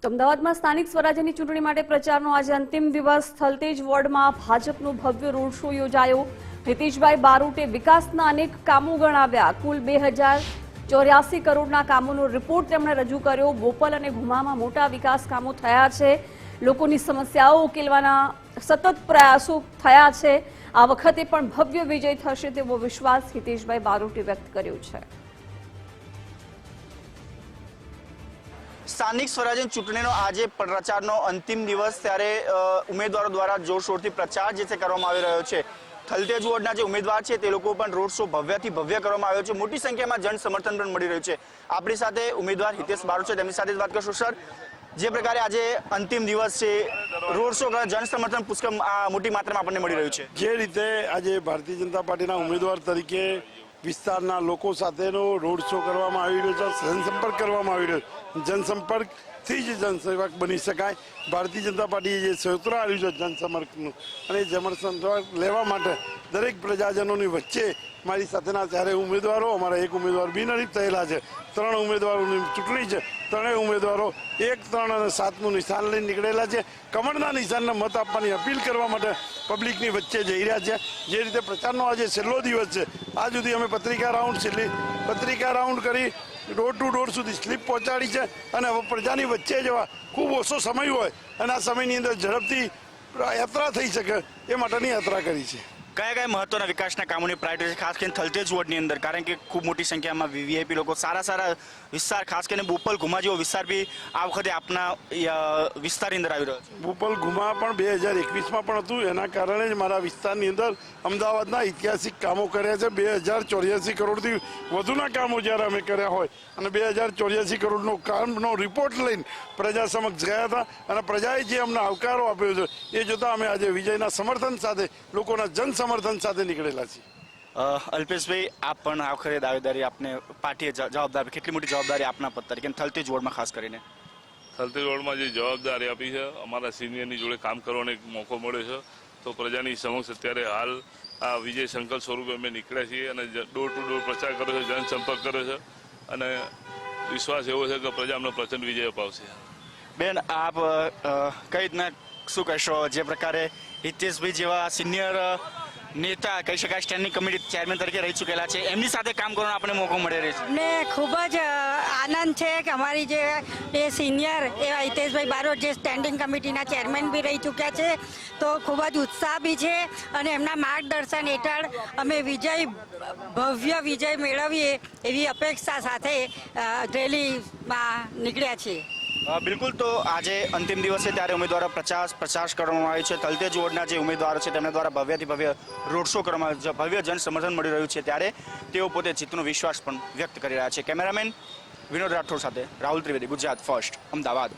અમદાવાદમાં સ્થાનિક સ્વરાજ્યની ચૂંટણી માટે પ્રચારનો આજે અંતિમ દિવસ થલતેજ વોર્ડમાં ભાજપનો ભવ્ય રોડ શો યોજાયો। નીતિશભાઈ બારોટે વિકાસના અનેક કામો ગણાવ્યા। કુલ 2084 કરોડના કામોનો રિપોર્ટ તેમણે રજૂ કર્યો। બોપલ અને ઘુમામાં મોટા વિકાસ કામો થયા છે। લોકોની સમસ્યાઓ ઉકેલવાના સતત પ્રયાસો થયા છે। આ વખતે પણ ભવ્ય વિજય થશે તેવો વિશ્વાસ નીતિશભાઈ બારોટે વ્યક્ત કર્યો છે। સ્થાનિક સ્વરાજ્ય ચૂંટણીનો આજે પ્રચારનો અંતિમ દિવસ ત્યારે ઉમેદવારો દ્વારા જોરશોરથી પ્રચાર જે છે કરવામાં આવી રહ્યો છે। થલતેજ વોર્ડના જે ઉમેદવાર છે તે લોકો પણ રોડ શો ભવ્યથી ભવ્ય કરવામાં આવ્યો છે। મોટી સંખ્યામાં જન સમર્થન પણ મળી રહ્યું છે। આપણી સાથે ઉમેદવાર હિતેશ બારોટ છે, તેમની સાથે જ વાત કરશું। સર, જે પ્રકારે આજે અંતિમ દિવસ છે, રોડ શો જન સમર્થન પુષ્કળ મોટી માત્રામાં આપણને મળી રહ્યું છે। જે રીતે આજે ભારતીય જનતા પાર્ટીના ઉમેદવાર તરીકે વિસ્તારના લોકો સાથેનો રોડ શો કરવામાં આવી રહ્યો છે, જનસંપર્ક કરવામાં આવી રહ્યો છે। જનસંપર્કથી જ જનસેવક બની શકાય। ભારતીય જનતા પાર્ટીએ જે સૂત્ર આવ્યું છે જનસંપર્કનું, અને એ જનસંપર્ક લેવા માટે દરેક પ્રજાજનોની વચ્ચે મારી સાથેના ચારે ઉમેદવારો, અમારા એક ઉમેદવાર બિનહરીફ થયેલા છે, 3 ઉમેદવારોની ચૂંટણી છે। 3 ઉમેદવારો 1, 3 અને 7નું નિશાન લઈને નીકળેલા છે। કમળના નિશાનને મત આપવાની અપીલ કરવા માટે પબ્લિકની વચ્ચે જઈ રહ્યા છે। જે રીતે પ્રચારનો આજે છેલ્લો દિવસ છે, આજ સુધી અમે પત્રિકા રાઉન્ડ કરી ડોર ટુ ડોર સુધી સ્લીપ પહોંચાડી છે, અને હવે પ્રજાની વચ્ચે જવા ખૂબ ઓછો સમય હોય અને આ સમયની અંદર ઝડપથી યાત્રા થઈ શકે એ માટેની યાત્રા કરી છે। કયા કયા મહત્વના વિકાસના કામોની પ્રાયોરિટી છે, ખાસ કરીને થલતેજ વોર્ડની અંદર? કારણ કે ખૂબ મોટી સંખ્યામાં વીવીઆઈપી લોકો, સારા વિસ્તાર, ખાસ કરીને બોપલ ઘુમા જેવો વિસ્તાર બી આ વખતે આપના વિસ્તારની અંદર આવી રહ્યો છે। બોપલ ઘુમા પણ 2021માં પણ હતું। એના કારણે જ મારા વિસ્તારની અંદર અમદાવાદના ઐતિહાસિક કામો કર્યા છે। 2084 કરોડથી વધુના કામો જ્યારે અમે કર્યા હોય, અને 2084 કરોડનો કામનો રિપોર્ટ લઈને પ્રજા સમક્ષ ગયા હતા, અને પ્રજાએ જે અમને આવકારો આપ્યો છે એ જોતાં અમે આજે વિજયના સમર્થન સાથે, લોકોના સમર્થન સાથે નીકળેલા છીએ। અલ્પેશભાઈ, આપ પણ આખરે દાવેદારી આપને પાર્ટીએ જવાબદારી, કેટલી મોટી જવાબદારી આપના પદ તરીકે થલતેજ વોર્ડમાં ખાસ કરીને? થલતેજ વોર્ડમાં જે જવાબદારી આપી છે, અમારા સિનિયરની જોડે કામ કરવાનો એક મોકો મળ્યો છે, તો પ્રજાની સમક્ષ અત્યારે હાલ આ વિજય સંકલ્પ સ્વરૂપે અમે નીકળ્યા છીએ અને ડોર ટુ ડોર પ્રચાર કર્યો છે, જનસંપર્ક કર્યો છે, અને વિશ્વાસ એવો છે કે પ્રજા અમને પ્રચંડ વિજય અપાવશે। બેન, આપ કઈ રીતના શું કહેશો? જે પ્રકારે હિતેશભાઈ જેવા સિનિયર નેતા, કહી શકાય સ્ટેન્ડિંગ કમિટી ચેરમેન તરીકે રહી ચૂકેલા છે, એમની સાથે કામ કરવાનો આપણને મોકો મળી રહ્યો છે। અમને ખૂબ જ આનંદ છે કે અમારી જે એ સિનિયર એવા હિતેશભાઈ બારોટ જે સ્ટેન્ડિંગ કમિટીના ચેરમેન બી રહી ચૂક્યા છે, તો ખૂબ જ ઉત્સાહ બી છે, અને એમના માર્ગદર્શન હેઠળ અમે ભવ્ય વિજય મેળવીએ એવી અપેક્ષા સાથે રેલીમાં નીકળ્યા છીએ। બિલકુલ, તો આજે અંતિમ દિવસે ત્યારે ઉમેદવારો પ્રચાર કરવામાં આવ્યો છે। થલતેજ વોર્ડના જે ઉમેદવારો છે તેમના દ્વારા ભવ્યથી ભવ્ય રોડ શો કરવામાં આવ્યો છે, ભવ્ય જન સમર્થન મળી રહ્યું છે, ત્યારે તેઓ પોતે જીતનો વિશ્વાસ પણ વ્યક્ત કરી રહ્યા છે। કેમેરામેન વિનોદ રાઠોડ સાથે રાહુલ ત્રિવેદી, ગુજરાત ફર્સ્ટ, અમદાવાદ।